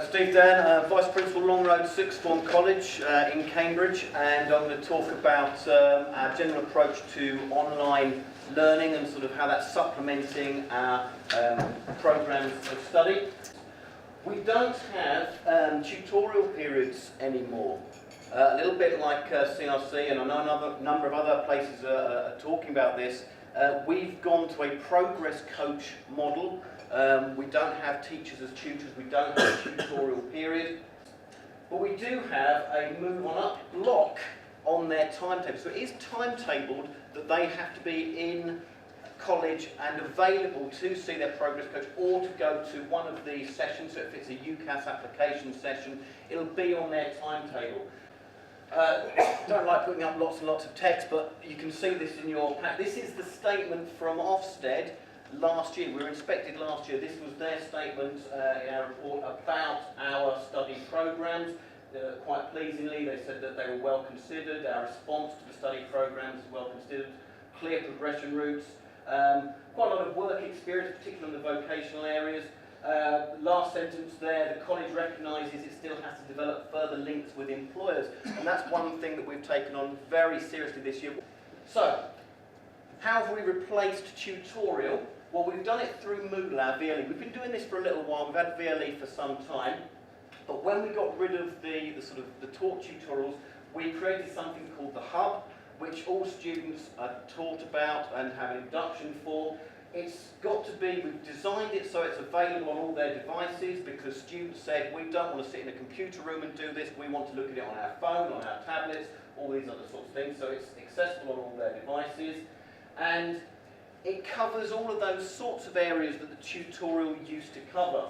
Steve Dann, Vice Principal Long Road Sixth Form College in Cambridge, and I'm going to talk about our general approach to online learning and sort of how that's supplementing our programmes of study. We don't have tutorial periods anymore. A little bit like CRC, and I know a number of other places are talking about this. We've gone to a progress coach model. We don't have teachers as tutors, we don't have a tutorial period, but we do have a move on up block on their timetable. So it is timetabled that they have to be in college and available to see their progress coach or to go to one of these sessions. So if it's a UCAS application session, it'll be on their timetable. Don't like putting up lots and lots of text, but you can see this in your pack. This is the statement from Ofsted last year. We were inspected last year. This was their statement in our report about our study programmes. Quite pleasingly, they said that they were well considered. Our response to the study programmes is well considered. Clear progression routes. Quite a lot of work experience, particularly in the vocational areas. Last sentence there, the college recognises it still has to develop further links with employers, and that's one thing that we've taken on very seriously this year. So, how have we replaced tutorial? Well, we've done it through Moodle, our VLE. We've been doing this for a little while. We've had VLE for some time, but when we got rid of the taught tutorials, we created something called the Hub, which all students are taught about and have an induction for. It's got to be, we've designed it so it's available on all their devices, because students said, we don't want to sit in a computer room and do this, we want to look at it on our phone, on our tablets, all these other sorts of things, so it's accessible on all their devices. And it covers all of those sorts of areas that the tutorial used to cover.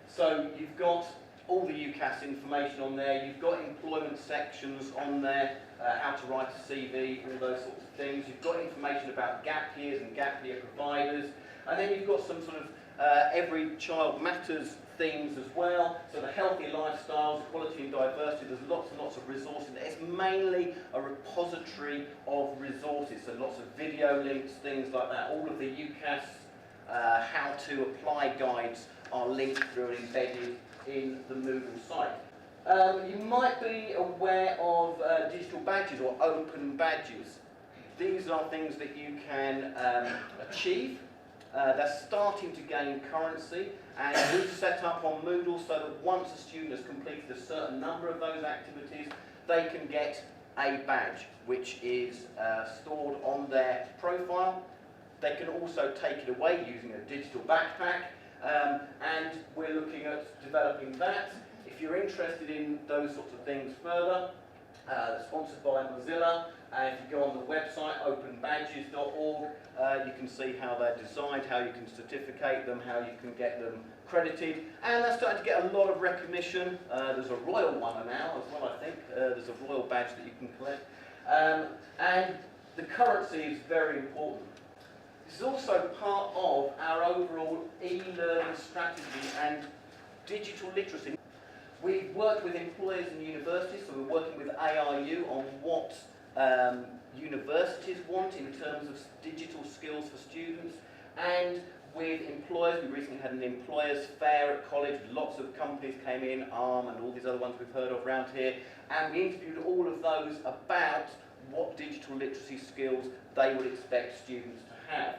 So you've got all the UCAS information on there, you've got employment sections on there, how to write a CV, all those sorts of things. You've got information about gap years and gap year providers, and then you've got some sort of Every Child Matters themes as well. So the healthy lifestyles, equality and diversity, there's lots and lots of resources. It's mainly a repository of resources, so lots of video links, things like that. All of the UCAS how to apply guides are linked through and embedded in the Moodle site. You might be aware of digital badges or open badges. These are things that you can achieve. They're starting to gain currency, and we've set up on Moodle so that once a student has completed a certain number of those activities, they can get a badge which is stored on their profile. They can also take it away using a digital backpack, and we're looking at developing that. If you're interested in those sorts of things further, sponsored by Mozilla, and if you go on the website openbadges.org, you can see how they're designed, how you can certificate them, how you can get them credited, and they're starting to get a lot of recognition. There's a royal one now as well, I think. There's a royal badge that you can collect, and the currency is very important. This is also part of our overall e-learning strategy and digital literacy. We've worked with employers and universities, so we're working with ARU on what universities want in terms of digital skills for students, and with employers. We recently had an employers fair at college. Lots of companies came in, ARM and all these other ones we've heard of around here, and we interviewed all of those about what digital literacy skills they would expect students to have.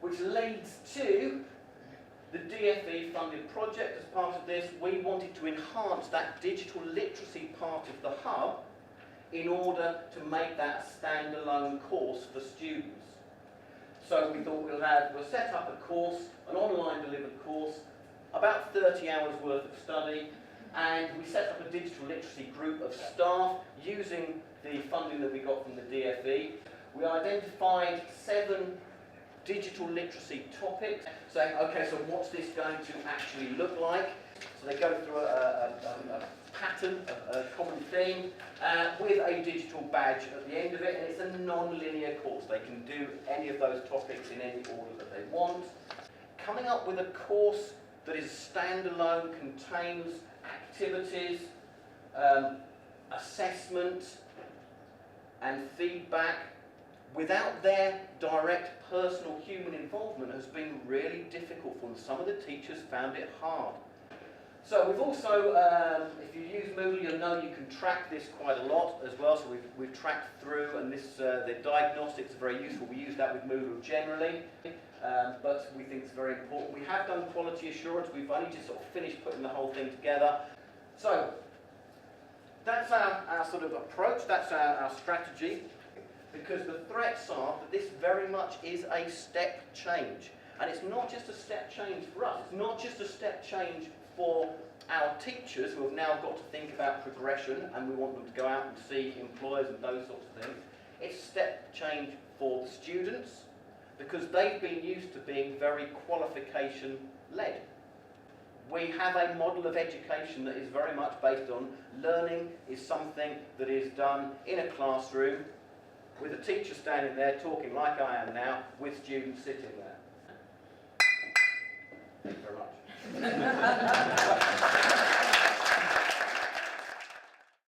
Which leads to the DFE funded project. As part of this, we wanted to enhance that digital literacy part of the hub in order to make that a standalone course for students. So we thought we'll set up a course, an online delivered course, about 30 hours worth of study, and we set up a digital literacy group of staff using the funding that we got from the DFE. We identified 7 digital literacy topics, saying, okay, so what's this going to actually look like? So they go through a pattern, a common theme, with a digital badge at the end of it, and it's a non-linear course. They can do any of those topics in any order that they want. Coming up with a course that is standalone, contains activities, assessment, and feedback, without their direct personal human involvement has been really difficult for them. Some of the teachers found it hard. So we've also, if you use Moodle, you'll know you can track this quite a lot as well. So we've tracked through, and this the diagnostics are very useful. We use that with Moodle generally, but we think it's very important. We have done quality assurance. We've only just sort of finished putting the whole thing together. So that's our sort of approach. That's our strategy, because the threats are that this very much is a step change. And it's not just a step change for us. It's not just a step change for our teachers, who have now got to think about progression, and we want them to go out and see employers and those sorts of things. It's a step change for the students, because they've been used to being very qualification-led. We have a model of education that is very much based on learning is something that is done in a classroom, with a teacher standing there talking like I am now, with students sitting there. Thank you very much.